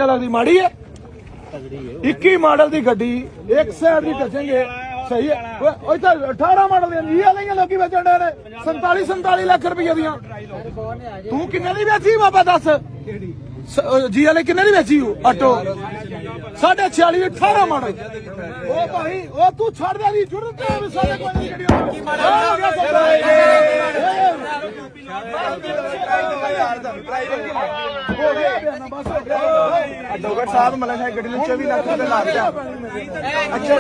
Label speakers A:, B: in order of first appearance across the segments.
A: लगती माड़ी है 21 मॉडल की गड्डी एक साइड की टचेंगे सही है 18 मॉडल लोग बेचन डे ने 47 लाख रुपये दियां तू किन्ने दी बेची बाबा दस जी वाले किन्ने दी बेची ऑटो 46 18 मॉडल ओ भाई ओ तू छड़ दे दी जरूरत है सारे कोई डॉक्टर साहब मतलब है गड्डी 24 लाख रुपए ला दिया अच्छा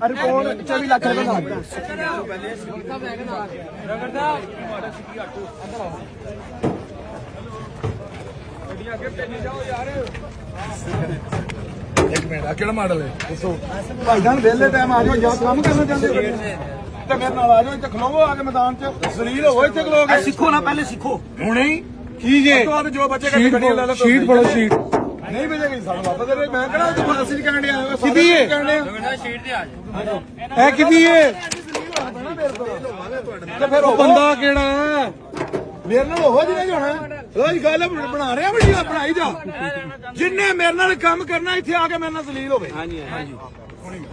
A: रिपोर्ट 24 लाख रुपए ला दिया एक मिनट केड़ा मॉडल है दसो भाई जान वेले टाइम आ जाओ या काम करना चाहते हो ਤੇ ਮੇਰੇ ਨਾਲ ਆ ਜਾਓ ਇੱਥੇ ਖਲੋਵੋ ਆ ਕੇ ਮੈਦਾਨ 'ਚ ਜ਼ਲੀਲ ਹੋਵੋ ਇੱਥੇ ਖਲੋਗੇ ਸਿੱਖੋ ਨਾ ਪਹਿਲੇ ਸਿੱਖੋ ਹੁਣੇ ਹੀ ਕੀ ਜੇ ਜੋ ਬੱਚੇ ਗੱਡੀ ਲੈ ਲਓ ਸ਼ੀਟ ਫੜੋ ਸ਼ੀਟ ਨਹੀਂ ਭੇਜੇਗੀ ਸਾਨੂੰ ਵਾਪਸ ਦੇ ਮੈਂ ਕਹਿੰਦਾ ਤੂੰ ਅਸੀਂ ਕਹਿਣ ਡਿਆ ਕਿਦੀ ਏ ਸ਼ੀਟ ਤੇ ਆ ਜਾ ਇਹ ਕਿਦੀ ਏ ਤੇ ਫਿਰ ਉਹ ਬੰਦਾ ਕਿਹੜਾ ਮੇਰੇ ਨਾਲ ਉਹ ਜਿਹਨੇ ਹੋਣਾ ਰੋਜ਼ ਗੱਲ ਬਣਾ ਰਿਹਾ ਵੀਡੀਓ ਬਣਾਈ ਜਾ ਜਿੰਨੇ ਮੇਰੇ ਨਾਲ ਕੰਮ ਕਰਨਾ ਇੱਥੇ ਆ ਕੇ ਮੇਰੇ ਨਾਲ ਜ਼ਲੀਲ ਹੋਵੇ ਹਾਂਜੀ ਹਾਂਜੀ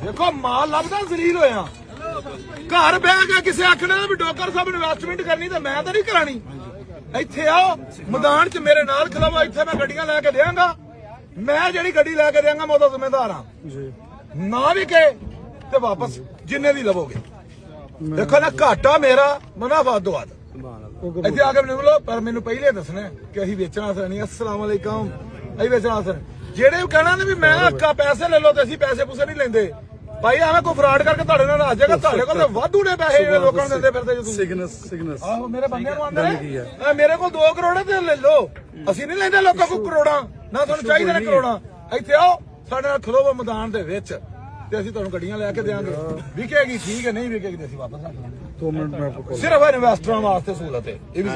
A: ਦੇਖੋ ਮਾਲ ਲੱਭਦਾ ਜ਼ਲੀਲ ਹੋਇਆ घर बह के किसी आखना भी डॉक्टर साहब इन्वेस्टमेंट करनी तो मैं तो नहीं करानी इत्थे आओ मैदान च मेरे नाल खलोवो इत्थे मैं गड्डियां लैके देंगा मैं जेहड़ी गड्डी लैके देंगा मैं ओदा जिम्मेदार हां ना भी कहे ते वापस जिन्ने दी लवोगे देखो ना घाटा मेरा मुनाफा दुआद इत्थे आके निकलो पर मैनू पहले दसना कि असीं वेचना अस नहीं अस्सलाम वालेकुम असीं वेचना अस जेहड़े कहना ने भी मैं हक्का पैसे ले लो ते असीं पैसे पूसे नहीं लेंदे भाई ਐਵੇਂ ਕੋਈ ਫਰਾਡ ਕਰਕੇ ਤੁਹਾਡੇ ਨਾਲ ਆ ਜਾਏਗਾ ਤੁਹਾਡੇ ਕੋਲ ਤਾਂ ਵਾਧੂ ਨੇ ਪੈਸੇ ਜਿਹੜੇ ਲੋਕਾਂ ਨੂੰ ਦਿੰਦੇ ਫਿਰਦੇ ਤੁਸੀਂ ਸਿਗਨਸ ਆਹੋ ਮੇਰੇ ਬੰਦਿਆਂ ਨੂੰ ਆਂਦੇ ਨੇ ਮੇਰੇ ਕੋਲ 2 ਕਰੋੜ ਤੇ ਲੈ ਲਓ ਅਸੀਂ ਨਹੀਂ ਲੈਂਦੇ ਲੋਕਾਂ ਕੋਲ ਕਰੋੜਾਂ ਨਾ ਤੁਹਾਨੂੰ ਚਾਹੀਦੇ ਨੇ ਕਰੋੜਾਂ ਇੱਥੇ ਆਓ ਸਾਡੇ ਨਾਲ ਖਲੋਵੋ ਮੈਦਾਨ ਦੇ ਵਿੱਚ ਤੇ ਅਸੀਂ ਤੁਹਾਨੂੰ ਗੱਡੀਆਂ ਲੈ ਕੇ ਦੇਵਾਂਗੇ ਵਿਕੇਗੀ ਠੀਕ ਹੈ ਨਹੀਂ ਵਿਕੇਗੀ ਤੇ ਅਸੀਂ ਵਾਪਸ ਆ ਜਾਵਾਂਗੇ 2 ਮਿੰਟ ਮੈਂ ਸਿਰਫ ਇਨਵੈਸਟਰਾਂ ਵਾਸਤੇ ਸਹੂਲਤ ਹੈ ਇਹ ਵੀ